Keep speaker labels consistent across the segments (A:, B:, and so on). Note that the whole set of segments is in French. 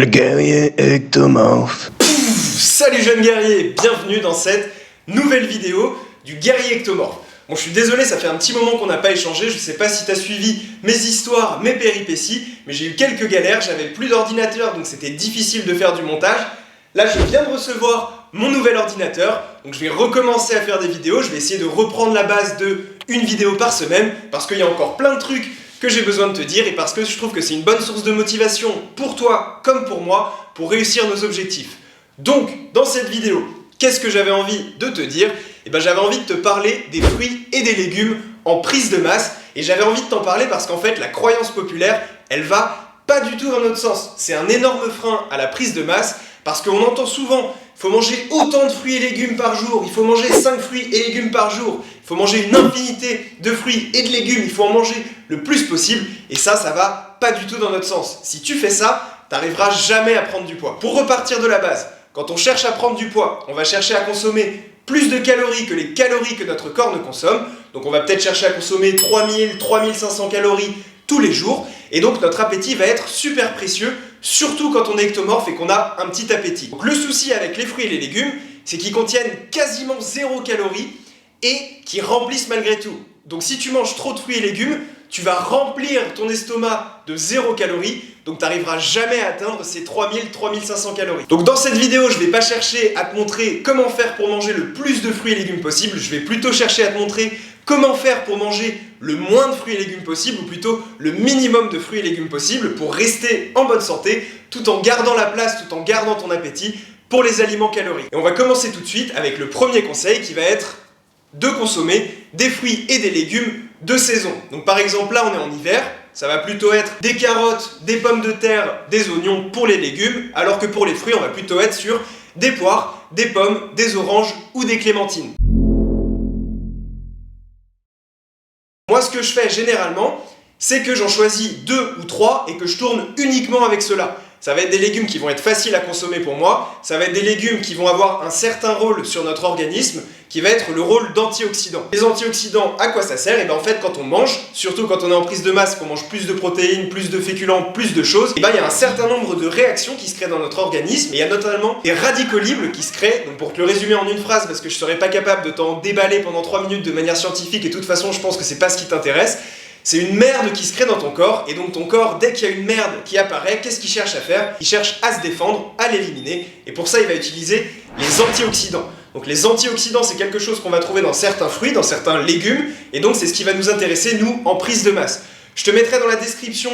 A: Le guerrier ectomorphe.
B: Salut jeunes guerriers, bienvenue dans cette nouvelle vidéo du guerrier ectomorphe. Bon, je suis désolé, ça fait un petit moment qu'on n'a pas échangé, je sais pas si t'as suivi mes histoires, mes péripéties, mais j'ai eu quelques galères, j'avais plus d'ordinateur, donc c'était difficile de faire du montage. Là, je viens de recevoir mon nouvel ordinateur, donc je vais recommencer à faire des vidéos, je vais essayer de reprendre la base de une vidéo par semaine, parce qu'il y a encore plein de trucs que j'ai besoin de te dire, et parce que je trouve que c'est une bonne source de motivation pour toi comme pour moi, pour réussir nos objectifs. Donc, dans cette vidéo, qu'est-ce que j'avais envie de te dire ? Eh ben, j'avais envie de te parler des fruits et des légumes en prise de masse, et j'avais envie de t'en parler parce qu'en fait, la croyance populaire, elle va pas du tout dans notre sens. C'est un énorme frein à la prise de masse, parce qu'on entend souvent, il faut manger autant de fruits et légumes par jour, il faut manger 5 fruits et légumes par jour, il faut manger une infinité de fruits et de légumes, il faut en manger le plus possible, et ça va pas du tout dans notre sens. Si tu fais ça, t'arriveras jamais à prendre du poids. Pour repartir de la base, quand on cherche à prendre du poids, on va chercher à consommer plus de calories que les calories que notre corps ne consomme, donc on va peut-être chercher à consommer 3000, 3500 calories tous les jours, et donc notre appétit va être super précieux, surtout quand on est ectomorphe et qu'on a un petit appétit. Donc le souci avec les fruits et les légumes, c'est qu'ils contiennent quasiment 0 calories et qu'ils remplissent malgré tout. Donc si tu manges trop de fruits et légumes, tu vas remplir ton estomac de 0 calories, donc tu n'arriveras jamais à atteindre ces 3000-3500 calories. Donc dans cette vidéo, je ne vais pas chercher à te montrer comment faire pour manger le plus de fruits et légumes possible, je vais plutôt chercher à te montrer comment faire pour manger le moins de fruits et légumes possible, ou plutôt le minimum de fruits et légumes possible pour rester en bonne santé, tout en gardant la place, tout en gardant ton appétit pour les aliments caloriques. Et on va commencer tout de suite avec le premier conseil qui va être de consommer des fruits et des légumes de saison. Donc par exemple là on est en hiver, ça va plutôt être des carottes, des pommes de terre, des oignons pour les légumes, alors que pour les fruits on va plutôt être sur des poires, des pommes, des oranges ou des clémentines. Moi ce que je fais généralement, c'est que j'en choisis 2 ou 3 et que je tourne uniquement avec ceux-là. Ça va être des légumes qui vont être faciles à consommer pour moi, ça va être des légumes qui vont avoir un certain rôle sur notre organisme, qui va être le rôle d'antioxydants. Les antioxydants, à quoi ça sert ? Et bien en fait quand on mange, surtout quand on est en prise de masse, qu'on mange plus de protéines, plus de féculents, plus de choses, et bien il y a un certain nombre de réactions qui se créent dans notre organisme, et il y a notamment des radicaux libres qui se créent. Donc pour te le résumer en une phrase, parce que je serais pas capable de t'en déballer pendant 3 minutes de manière scientifique, et de toute façon je pense que c'est pas ce qui t'intéresse, c'est une merde qui se crée dans ton corps, et donc ton corps, dès qu'il y a une merde qui apparaît, qu'est-ce qu'il cherche à faire ? Il cherche à se défendre, à l'éliminer, et pour ça il va utiliser les antioxydants. Donc les antioxydants, c'est quelque chose qu'on va trouver dans certains fruits, dans certains légumes, et donc c'est ce qui va nous intéresser, nous, en prise de masse. Je te mettrai dans la description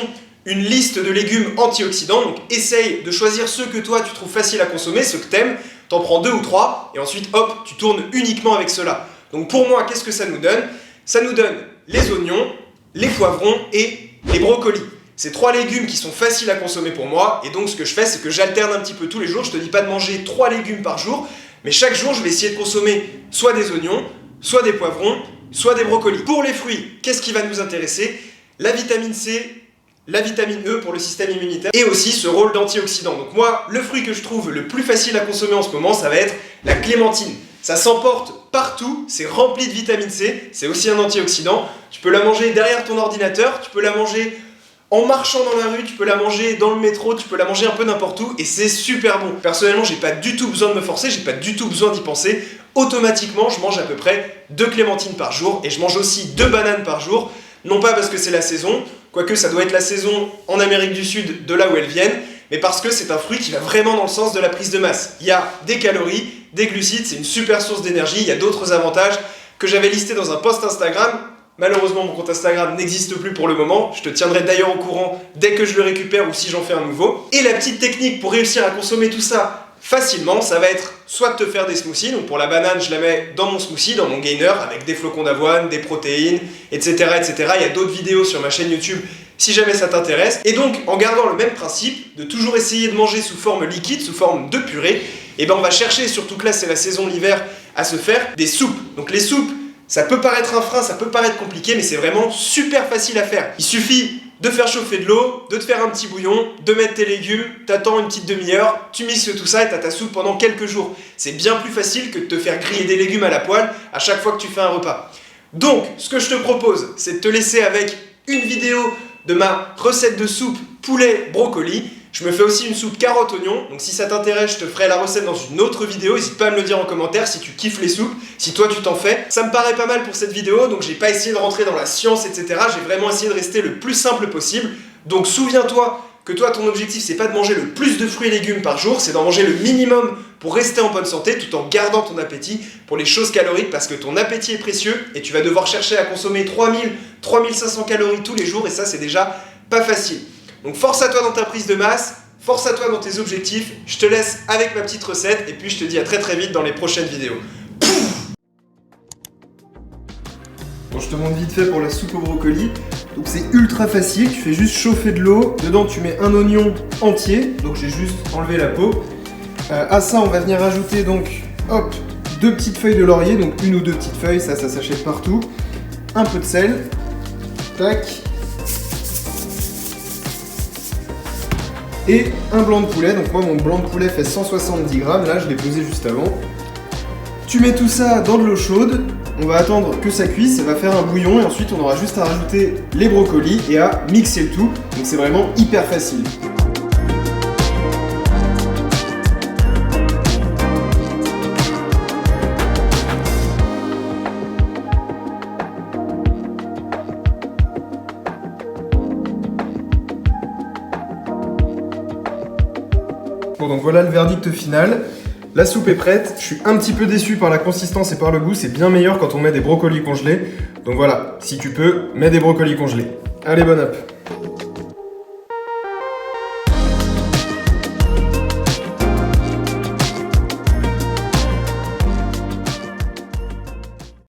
B: une liste de légumes antioxydants, donc essaye de choisir ceux que toi tu trouves faciles à consommer, ceux que t'aimes, t'en prends 2 ou 3, et ensuite hop, tu tournes uniquement avec ceux-là. Donc pour moi, qu'est-ce que ça nous donne ? Ça nous donne les oignons, les poivrons et les brocolis. C'est 3 légumes qui sont faciles à consommer pour moi, et donc ce que je fais, c'est que j'alterne un petit peu tous les jours. Je te dis pas de manger 3 légumes par jour, mais chaque jour, je vais essayer de consommer soit des oignons, soit des poivrons, soit des brocolis. Pour les fruits, qu'est-ce qui va nous intéresser ? La vitamine C, la vitamine E pour le système immunitaire, et aussi ce rôle d'antioxydant. Donc moi, le fruit que je trouve le plus facile à consommer en ce moment, ça va être la clémentine. Ça s'emporte partout, c'est rempli de vitamine C, c'est aussi un antioxydant. Tu peux la manger derrière ton ordinateur, tu peux la manger en marchant dans la rue, tu peux la manger dans le métro, tu peux la manger un peu n'importe où, et c'est super bon. Personnellement, j'ai pas du tout besoin de me forcer, j'ai pas du tout besoin d'y penser. Automatiquement, je mange à peu près 2 clémentines par jour, et je mange aussi 2 bananes par jour. Non pas parce que c'est la saison, quoique ça doit être la saison en Amérique du Sud, de là où elles viennent, mais parce que c'est un fruit qui va vraiment dans le sens de la prise de masse. Il y a des calories, des glucides, c'est une super source d'énergie, il y a d'autres avantages que j'avais listés dans un post Instagram. Malheureusement, mon compte Instagram n'existe plus pour le moment. Je te tiendrai d'ailleurs au courant dès que je le récupère ou si j'en fais un nouveau. Et la petite technique pour réussir à consommer tout ça facilement, ça va être soit de te faire des smoothies. Donc pour la banane, je la mets dans mon smoothie, dans mon gainer, avec des flocons d'avoine, des protéines, etc., etc. Il y a d'autres vidéos sur ma chaîne YouTube si jamais ça t'intéresse. Et donc, en gardant le même principe, de toujours essayer de manger sous forme liquide, sous forme de purée, et ben on va chercher, surtout que là c'est la saison de l'hiver, à se faire des soupes. Donc les soupes, ça peut paraître un frein, ça peut paraître compliqué, mais c'est vraiment super facile à faire. Il suffit de faire chauffer de l'eau, de te faire un petit bouillon, de mettre tes légumes, t'attends une petite demi-heure, tu mixes tout ça et t'as ta soupe pendant quelques jours. C'est bien plus facile que de te faire griller des légumes à la poêle à chaque fois que tu fais un repas. Donc, ce que je te propose, c'est de te laisser avec une vidéo de ma recette de soupe poulet brocoli. Je me fais aussi une soupe carotte-oignon, donc si ça t'intéresse, je te ferai la recette dans une autre vidéo. N'hésite pas à me le dire en commentaire si tu kiffes les soupes, si toi tu t'en fais. Ça me paraît pas mal pour cette vidéo, donc j'ai pas essayé de rentrer dans la science, etc. J'ai vraiment essayé de rester le plus simple possible. Donc souviens-toi que toi, ton objectif, c'est pas de manger le plus de fruits et légumes par jour, c'est d'en manger le minimum pour rester en bonne santé, tout en gardant ton appétit pour les choses caloriques, parce que ton appétit est précieux, et tu vas devoir chercher à consommer 3500 calories tous les jours, et ça, c'est déjà pas facile. Donc force à toi dans ta prise de masse, force à toi dans tes objectifs, je te laisse avec ma petite recette, et puis je te dis à très très vite dans les prochaines vidéos. Bon, je te montre vite fait pour la soupe au brocoli. Donc c'est ultra facile, tu fais juste chauffer de l'eau, dedans tu mets un oignon entier, donc j'ai juste enlevé la peau. À ça on va venir ajouter donc, hop, 2 petites feuilles de laurier, donc 1 ou 2 petites feuilles, ça s'achète partout. Un peu de sel, tac. Et un blanc de poulet, donc moi mon blanc de poulet fait 170 grammes, là je l'ai pesé juste avant. Tu mets tout ça dans de l'eau chaude, on va attendre que ça cuise, ça va faire un bouillon et ensuite on aura juste à rajouter les brocolis et à mixer le tout, donc c'est vraiment hyper facile. Bon, donc voilà le verdict final. La soupe est prête, je suis un petit peu déçu par la consistance et par le goût, c'est bien meilleur quand on met des brocolis congelés. Donc voilà, si tu peux, mets des brocolis congelés. Allez, bonne app!